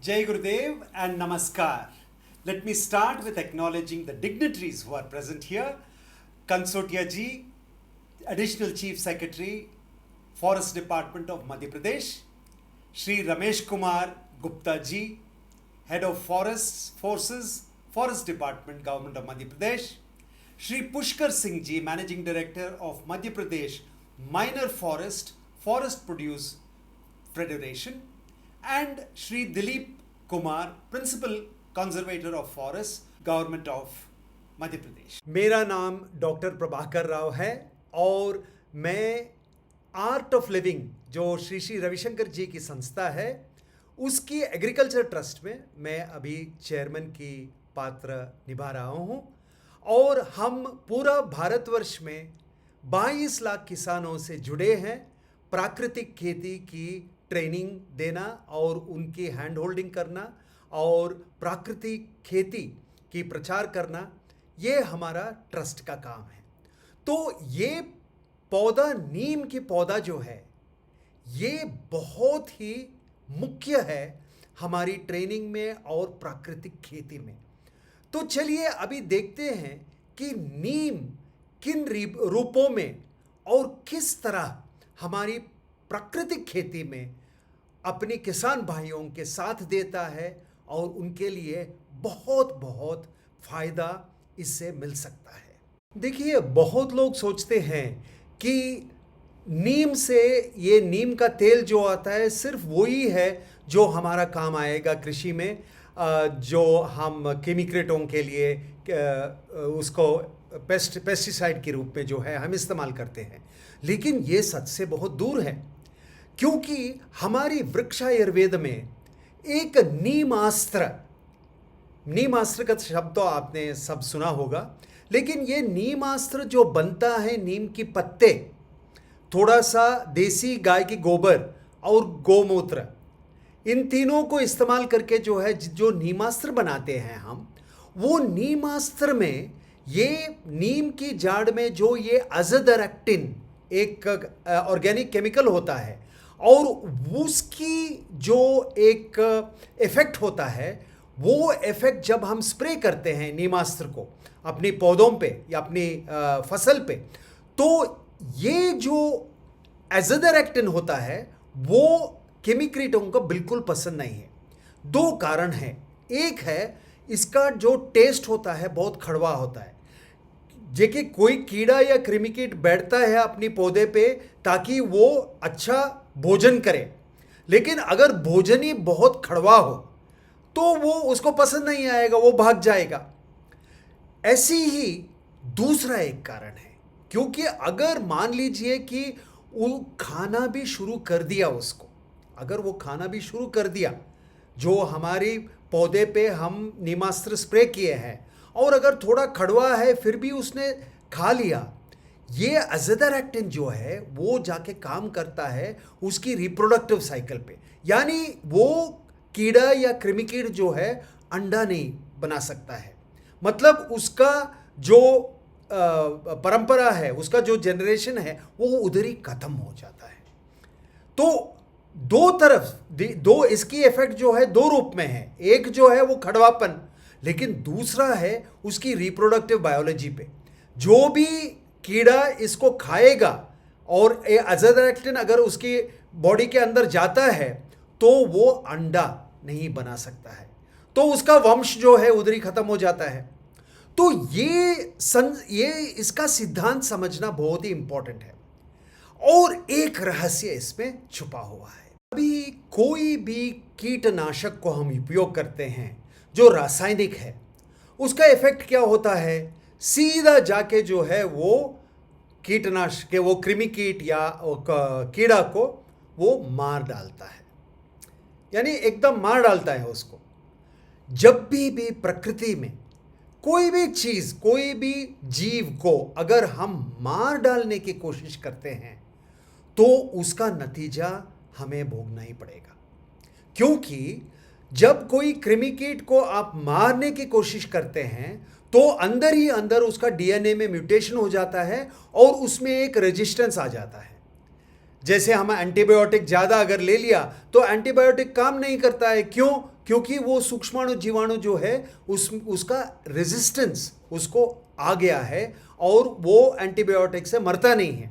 Jai Gurudev and Namaskar. Let me start with acknowledging the dignitaries who are present here. Kansotia ji, Additional Chief Secretary, Forest Department of Madhya Pradesh. Shri Ramesh Kumar Gupta ji, Head of Forests Forces, Forest Department, Government of Madhya Pradesh. Shri Pushkar Singh ji, Managing Director of Madhya Pradesh Minor Forest Produce Federation. And Shri Dilip Kumar, Principal Conservator of Forests, Government of Madhya Pradesh. मेरा नाम doctor Prabhakar Rao है और मैं art of living जो श्री श्री रविशंकर जी की संस्था है उसकी एग्रीकल्चर ट्रस्ट में मैं अभी चेयरमैन की पात्र निभा रहा हूँ और हम पूरा भारतवर्ष में 22 लाख किसानों से जुड़े हैं। प्राकृतिक खेती की ट्रेनिंग देना और उनकी हैंड होल्डिंग करना और प्राकृतिक खेती की प्रचार करना ये हमारा ट्रस्ट का काम है। तो ये पौधा नीम की पौधा जो है ये बहुत ही मुख्य है हमारी ट्रेनिंग में और प्राकृतिक खेती में। तो चलिए अभी देखते हैं कि नीम किन रूपों में और किस तरह हमारी प्राकृतिक खेती में अपने किसान भाइयों के साथ देता है और उनके लिए बहुत बहुत फायदा इससे मिल सकता है। देखिए बहुत लोग सोचते हैं कि नीम से ये नीम का तेल जो आता है सिर्फ वही है जो हमारा काम आएगा कृषि में, जो हम केमिकल्सों के लिए उसको पेस्टिसाइड के रूप में जो है हम इस्तेमाल करते हैं। लेकिन ये सच से बहुत दूर है क्योंकि हमारी वृक्षायुर्वेद में एक नीमास्त्र का शब्द तो आपने सब सुना होगा, लेकिन ये नीमास्त्र जो बनता है नीम की पत्ते, थोड़ा सा देसी गाय की गोबर और गोमूत्र, इन तीनों को इस्तेमाल करके जो है जो नीमास्त्र बनाते हैं हम, वो नीमास्त्र में ये नीम की जाड़ में जो ये अज़ोडैरेक्टिन एक ऑर्गेनिक केमिकल होता है और उसकी जो एक इफ़ेक्ट होता है वो इफ़ेक्ट जब हम स्प्रे करते हैं नीमास्त्र को अपनी पौधों पे या अपनी फसल पे, तो ये जो एज़ोडैरेक्टिन होता है वो केमिकल्सों को बिल्कुल पसंद नहीं है। दो कारण हैं। एक है इसका जो टेस्ट होता है बहुत कड़वा होता है, जेकि कोई कीड़ा या कृमिकीट बैठता है अपनी पौधे पे ताकि वो अच्छा भोजन करे, लेकिन अगर भोजन ही बहुत कड़वा हो तो वो उसको पसंद नहीं आएगा, वो भाग जाएगा। ऐसी ही दूसरा एक कारण है, क्योंकि अगर मान लीजिए कि वो खाना भी शुरू कर दिया उसको, अगर वो खाना भी शुरू कर दिया जो हमारी पौधे पे हम नीमास्त्र स्प्रे किए हैं और अगर थोड़ा कड़वा है फिर भी उसने खा लिया, ये अज़ोडैरेक्टिन जो है वो जाके काम करता है उसकी रिप्रोडक्टिव साइकिल पे, यानी वो कीड़ा या कृमिकीट जो है अंडा नहीं बना सकता है, मतलब उसका जो परंपरा है, उसका जो जनरेशन है वो उधर ही खत्म हो जाता है। तो दो तरफ दो इसकी इफेक्ट जो है दो रूप में है, एक जो है वो खड़वापन, लेकिन दूसरा है उसकी रिप्रोडक्टिव बायोलॉजी पे। जो भी कीड़ा इसको खाएगा और ये अज़ोडैरेक्टिन अगर उसकी बॉडी के अंदर जाता है तो वो अंडा नहीं बना सकता है, तो उसका वंश जो है उधर ही खत्म हो जाता है। तो ये इसका सिद्धांत समझना बहुत ही इंपॉर्टेंट है और एक रहस्य इसमें छुपा हुआ है। अभी कोई भी कीटनाशक को हम उपयोग करते हैं जो रासायनिक है, उसका इफेक्ट क्या होता है, सीधा जाके जो है वो कीटनाशक के वो कृमिकीट या कीड़ा को वो मार डालता है, यानी एकदम मार डालता है उसको। जब भी प्रकृति में कोई भी चीज, कोई भी जीव को अगर हम मार डालने की कोशिश करते हैं तो उसका नतीजा हमें भोगना ही पड़ेगा, क्योंकि जब कोई कृमिकीट को आप मारने की कोशिश करते हैं तो अंदर ही अंदर उसका डीएनए में म्यूटेशन हो जाता है और उसमें एक रेजिस्टेंस आ जाता है। जैसे हम एंटीबायोटिक ज़्यादा अगर ले लिया तो एंटीबायोटिक काम नहीं करता है, क्यों? क्योंकि वो सूक्ष्माणु जीवाणु जो है उसका रेजिस्टेंस उसको आ गया है और वो एंटीबायोटिक से मरता नहीं है।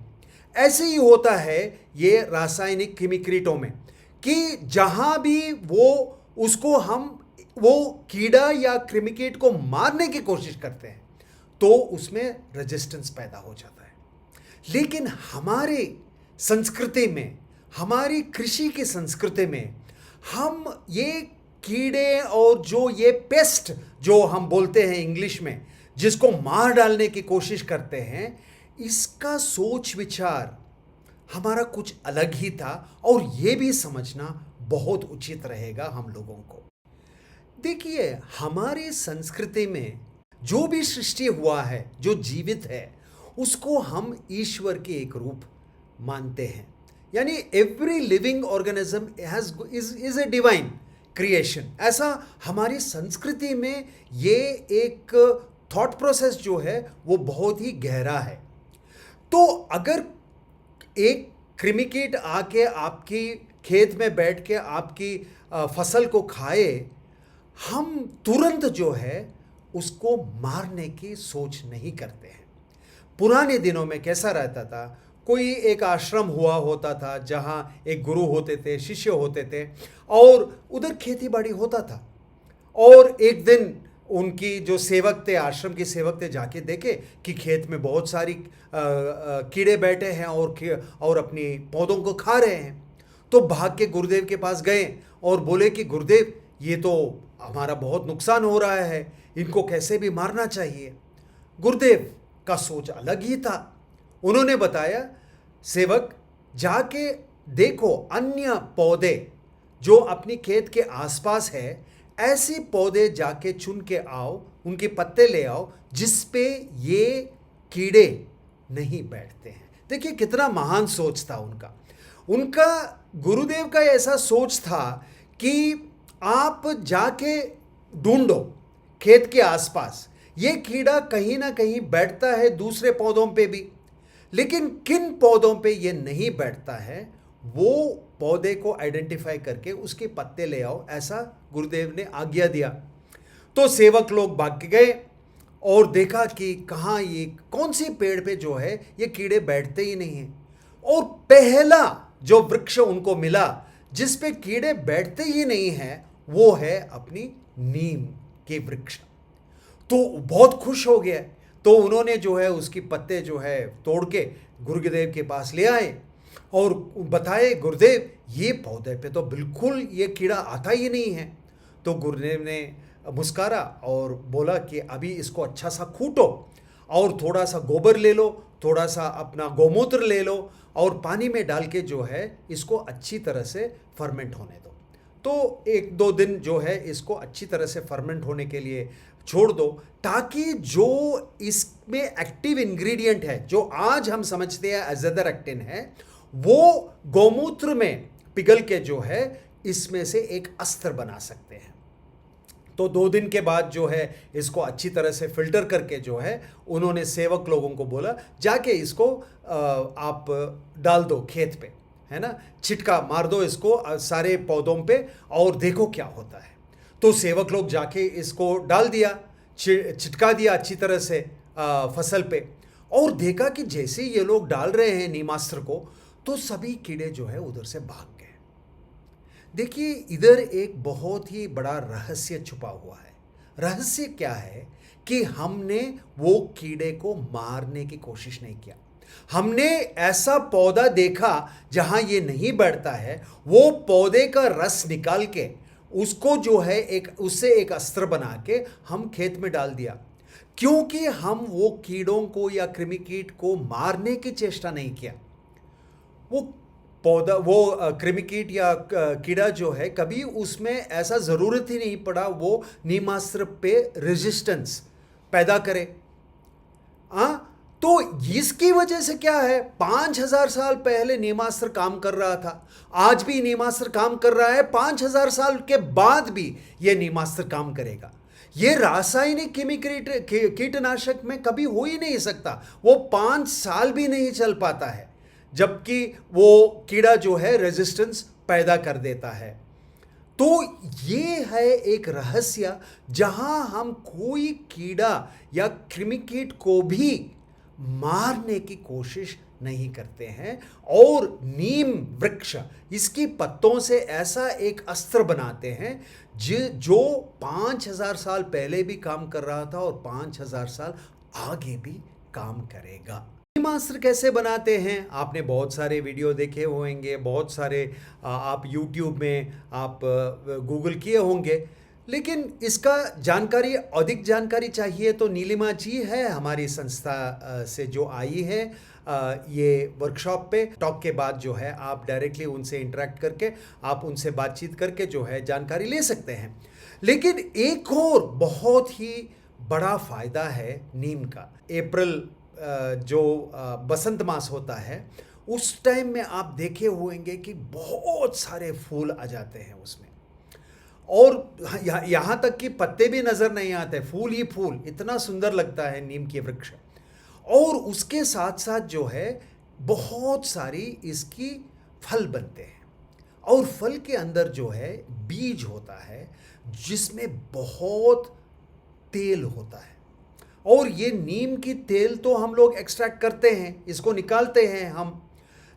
ऐसे ही होता है ये रासायनिक केमिकरीटों में कि जहां भी वो कीड़ा या क्रिमिकेट को मारने की कोशिश करते हैं तो उसमें रेजिस्टेंस पैदा हो जाता है। लेकिन हमारे संस्कृति में, हमारी कृषि की संस्कृति में, हम ये कीड़े और जो ये पेस्ट जो हम बोलते हैं इंग्लिश में, जिसको मार डालने की कोशिश करते हैं, इसका सोच विचार हमारा कुछ अलग ही था और ये भी समझना बहुत उचित रहेगा हम लोगों को। देखिए, हमारी संस्कृति में जो भी सृष्टि हुआ है, जो जीवित है, उसको हम ईश्वर के एक रूप मानते हैं। यानी every living organism is a divine creation. ऐसा हमारी संस्कृति में ये एक थॉट प्रोसेस जो है वो बहुत ही गहरा है। तो अगर एक क्रिमिकीट आके आपकी खेत में बैठ के आपकी फसल को खाए, हम तुरंत जो है उसको मारने की सोच नहीं करते हैं। पुराने दिनों में कैसा रहता था, कोई एक आश्रम हुआ होता था जहाँ एक गुरु होते थे, शिष्य होते थे और उधर खेती बाड़ी होता था। और एक दिन उनकी जो सेवक थे, आश्रम के सेवक थे, जाके देखे कि खेत में बहुत सारी कीड़े बैठे हैं और अपनी पौधों को खा रहे हैं। तो भाग के गुरुदेव के पास गए और बोले कि गुरुदेव, ये तो हमारा बहुत नुकसान हो रहा है, इनको कैसे भी मारना चाहिए। गुरुदेव का सोच अलग ही था। उन्होंने बताया, सेवक जाके देखो अन्य पौधे जो अपनी खेत के आसपास है, ऐसे पौधे जाके चुन के आओ, उनके पत्ते ले आओ जिस पे ये कीड़े नहीं बैठते हैं। देखिए कितना महान सोच था उनका गुरुदेव का ऐसा सोच था कि आप जाके ढूंढो खेत के आसपास, ये कीड़ा कहीं ना कहीं बैठता है दूसरे पौधों पे भी, लेकिन किन पौधों पे ये नहीं बैठता है वो पौधे को आइडेंटिफाई करके उसके पत्ते ले आओ, ऐसा गुरुदेव ने आज्ञा दिया। तो सेवक लोग भाग गए और देखा कि कहाँ ये कौन सी पेड़ पे जो है ये कीड़े बैठते ही नहीं हैं। और पहला जो वृक्ष उनको मिला जिस पे कीड़े बैठते ही नहीं हैं, वो है अपनी नीम के वृक्ष। तो बहुत खुश हो गया। तो उन्होंने जो है उसकी पत्ते जो है तोड़ के गुरुदेव के पास ले आए और बताए, गुरुदेव ये पौधे पे तो बिल्कुल ये कीड़ा आता ही नहीं है। तो गुरुदेव ने मुस्कारा और बोला कि अभी इसको अच्छा सा कूटो और थोड़ा सा गोबर ले लो, थोड़ा सा अपना गौमूत्र ले लो और पानी में डाल के जो है इसको अच्छी तरह से फर्मेंट होने दो। तो 1-2 दिन जो है इसको अच्छी तरह से फर्मेंट होने के लिए छोड़ दो, ताकि जो इसमें एक्टिव इंग्रेडिएंट है जो आज हम समझते हैं एज़ेथरएक्टिन है, वो गौमूत्र में पिघल के जो है इसमें से एक अस्त्र बना सकते हैं। तो 2 दिन के बाद जो है इसको अच्छी तरह से फिल्टर करके जो है उन्होंने सेवक लोगों को बोला, जाके इसको आप डाल दो खेत पे, है ना, छिटका मार दो इसको सारे पौधों पे और देखो क्या होता है। तो सेवक लोग जाके इसको डाल दिया, छिटका दिया अच्छी तरह से फसल पे, और देखा कि जैसे ये लोग डाल रहे हैं नीमास्त्र को, तो सभी कीड़े जो है उधर से भाग गए। देखिए इधर एक बहुत ही बड़ा रहस्य छुपा हुआ है। रहस्य क्या है कि हमने वो कीड़े को मारने की कोशिश नहीं किया। हमने ऐसा पौधा देखा जहां ये नहीं बैठता है, वो पौधे का रस निकाल के उसको जो है उससे एक अस्त्र बना के हम खेत में डाल दिया, क्योंकि हम वो कीड़ों को या कृमिकीट को मारने की चेष्टा नहीं किया। वो पौधा, वो कृमिकीट या कीड़ा जो है, कभी उसमें ऐसा ज़रूरत ही नहीं पड़ा वो नीमास्त्र पे रेजिस्टेंस पैदा करे। तो इसकी वजह से क्या है, 5000 साल पहले नीमास्त्र काम कर रहा था, आज भी नीमास्त्र काम कर रहा है, 5000 साल के बाद भी ये नीमास्त्र काम करेगा। ये रासायनिक कीटनाशक में कभी हो ही नहीं सकता, वो 5 साल भी नहीं चल पाता है, जबकि वो कीड़ा जो है रेजिस्टेंस पैदा कर देता है। तो ये है एक रहस्य, जहां हम कोई कीड़ा या कृमिकीट को भी मारने की कोशिश नहीं करते हैं, और नीम वृक्ष इसकी पत्तों से ऐसा एक अस्त्र बनाते हैं जो 5000 साल पहले भी काम कर रहा था और 5000 साल आगे भी काम करेगा। नीमास्त्र कैसे बनाते हैं? आपने बहुत सारे वीडियो देखे होंगे, बहुत सारे आप YouTube में आप गूगल किए होंगे, लेकिन इसका जानकारी, अधिक जानकारी चाहिए तो नीलिमा जी है हमारी संस्था से जो आई है ये वर्कशॉप पे। टॉक के बाद जो है आप डायरेक्टली उनसे इंटरेक्ट करके, आप उनसे बातचीत करके जो है जानकारी ले सकते हैं। लेकिन एक और बहुत ही बड़ा फायदा है नीम का। अप्रैल जो बसंत मास होता है, उस टाइम में आप देखे होंगे कि बहुत सारे फूल आ जाते हैं उसमें, और यहाँ तक कि पत्ते भी नजर नहीं आते, फूल ही फूल, इतना सुंदर लगता है नीम के वृक्ष। और उसके साथ साथ जो है बहुत सारी इसकी फल बनते हैं, और फल के अंदर जो है बीज होता है जिसमें बहुत तेल होता है। और ये नीम की तेल तो हम लोग एक्सट्रैक्ट करते हैं, इसको निकालते हैं हम,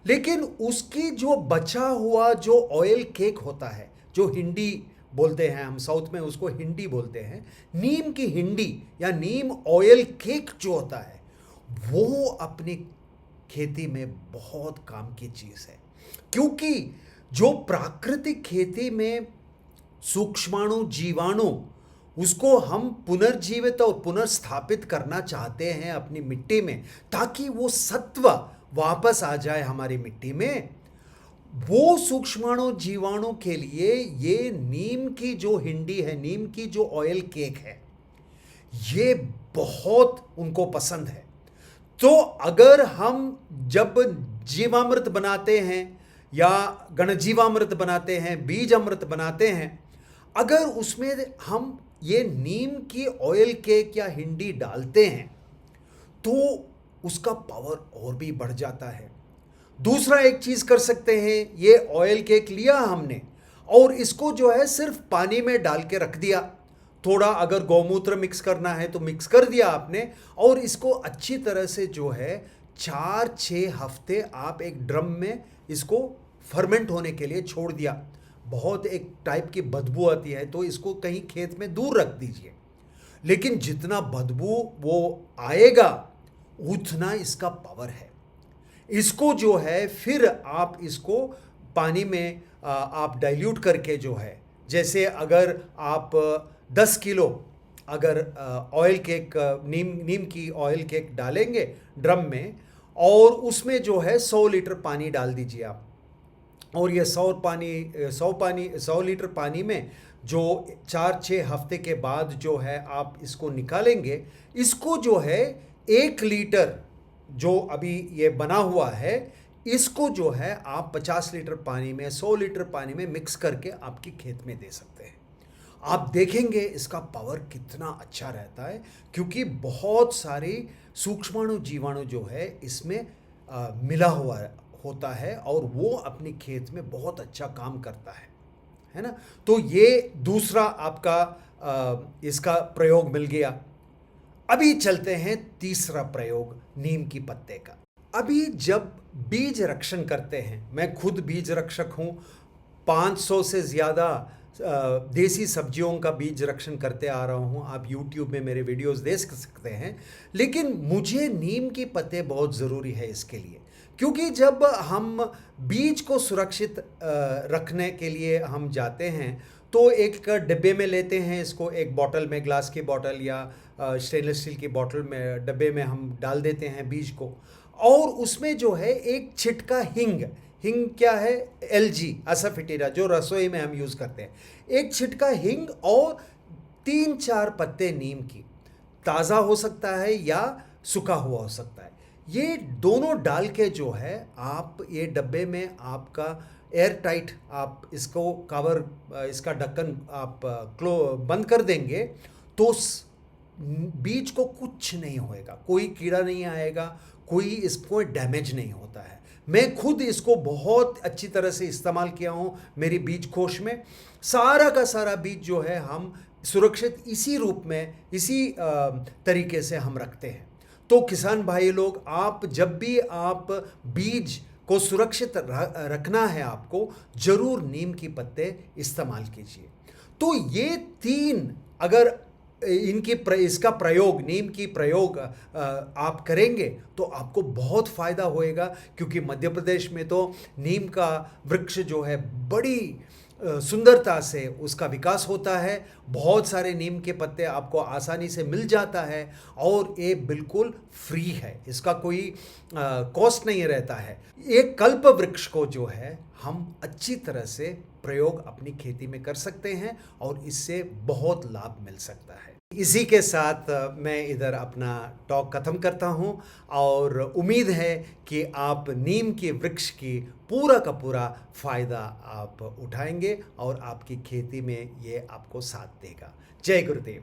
लेकिन उसकी जो बचा हुआ जो ऑयल केक होता है, जो हिंडी बोलते हैं हम, साउथ में उसको हिंडी बोलते हैं, नीम की हिंडी या नीम ऑयल केक जो होता है, वो अपनी खेती में बहुत काम की चीज है। क्योंकि जो प्राकृतिक खेती में सूक्ष्माणु जीवाणु, उसको हम पुनर्जीवित और पुनर्स्थापित करना चाहते हैं अपनी मिट्टी में, ताकि वो सत्व वापस आ जाए हमारी मिट्टी में। वो सूक्ष्माणु जीवाणु के लिए ये नीम की जो हिंडी है, नीम की जो ऑयल केक है, ये बहुत उनको पसंद है। तो अगर हम जब जीवामृत बनाते हैं या गणजीवामृत बनाते हैं, बीज अमृत बनाते हैं, अगर उसमें हम ये नीम की ऑयल केक या हिंडी डालते हैं तो उसका पावर और भी बढ़ जाता है। दूसरा एक चीज कर सकते हैं, ये ऑयल केक लिया हमने और इसको जो है सिर्फ पानी में डाल के रख दिया, थोड़ा अगर गौमूत्र मिक्स करना है तो मिक्स कर दिया आपने, और इसको अच्छी तरह से जो है 4-6 हफ्ते आप एक ड्रम में इसको फर्मेंट होने के लिए छोड़ दिया। बहुत एक टाइप की बदबू आती है, तो इसको कहीं खेत में दूर रख दीजिए, लेकिन जितना बदबू वो आएगा उतना इसका पावर है। इसको जो है फिर आप इसको पानी में आप डाइल्यूट करके जो है, जैसे अगर आप 10 किलो अगर ऑयल केक, नीम की ऑयल केक डालेंगे ड्रम में, और उसमें जो है 100 लीटर पानी डाल दीजिए आप, और ये 100 लीटर पानी में जो 4-6 हफ्ते के बाद जो है आप इसको निकालेंगे, इसको जो है 1 लीटर जो अभी ये बना हुआ है, इसको जो है आप 50 लीटर पानी में, 100 लीटर पानी में मिक्स करके आपकी खेत में दे सकते हैं। आप देखेंगे इसका पावर कितना अच्छा रहता है, क्योंकि बहुत सारी सूक्ष्माणु जीवाणु जो है इसमें मिला हुआ होता है, और वो अपनी खेत में बहुत अच्छा काम करता है ना। तो ये दूसरा आपका इसका प्रयोग मिल गया। अभी चलते हैं तीसरा प्रयोग नीम की पत्ते का। अभी जब बीज रक्षण करते हैं, मैं खुद बीज रक्षक हूँ, 500 से ज़्यादा देसी सब्जियों का बीज रक्षण करते आ रहा हूँ, आप YouTube में मेरे वीडियोस देख सकते हैं। लेकिन मुझे नीम के पत्ते बहुत ज़रूरी है इसके लिए, क्योंकि जब हम बीज को सुरक्षित रखने के लिए हम जाते हैं तो एक डिब्बे में लेते हैं इसको, एक बॉटल में, ग्लास की बॉटल या स्टेनलेस स्टील की बॉटल में, डब्बे में हम डाल देते हैं बीज को, और उसमें जो है एक छिटका हिंग क्या है, LG असाफिटेरा जो रसोई में हम यूज़ करते हैं, एक छिटका हिंग और 3-4 पत्ते नीम की, ताज़ा हो सकता है या सूखा हुआ हो सकता है, ये दोनों डाल के जो है आप ये डब्बे में आपका एयर टाइट, आप इसको कवर, इसका ढक्कन आप बंद कर देंगे तो बीज को कुछ नहीं होएगा, कोई कीड़ा नहीं आएगा, कोई इसको डैमेज नहीं होता है। मैं खुद इसको बहुत अच्छी तरह से इस्तेमाल किया हूँ मेरी बीज कोष में। सारा का सारा बीज जो है हम सुरक्षित इसी रूप में, इसी तरीके से हम रखते हैं। तो किसान भाई लोग, आप जब भी आप बीज को सुरक्षित रखना है आपको, जरूर नीम की पत्ते इस्तेमाल कीजिए। तो ये 3 अगर इसका प्रयोग, नीम की प्रयोग आप करेंगे तो आपको बहुत फ़ायदा होएगा, क्योंकि मध्य प्रदेश में तो नीम का वृक्ष जो है बड़ी सुंदरता से उसका विकास होता है। बहुत सारे नीम के पत्ते आपको आसानी से मिल जाता है और ये बिल्कुल फ्री है, इसका कोई कॉस्ट नहीं रहता है। एक कल्प वृक्ष को जो है हम अच्छी तरह से प्रयोग अपनी खेती में कर सकते हैं और इससे बहुत लाभ मिल सकता है। इसी के साथ मैं इधर अपना टॉक खत्म करता हूं और उम्मीद है कि आप नीम के वृक्ष की पूरा का पूरा फ़ायदा आप उठाएंगे और आपकी खेती में ये आपको साथ देगा। जय गुरुदेव।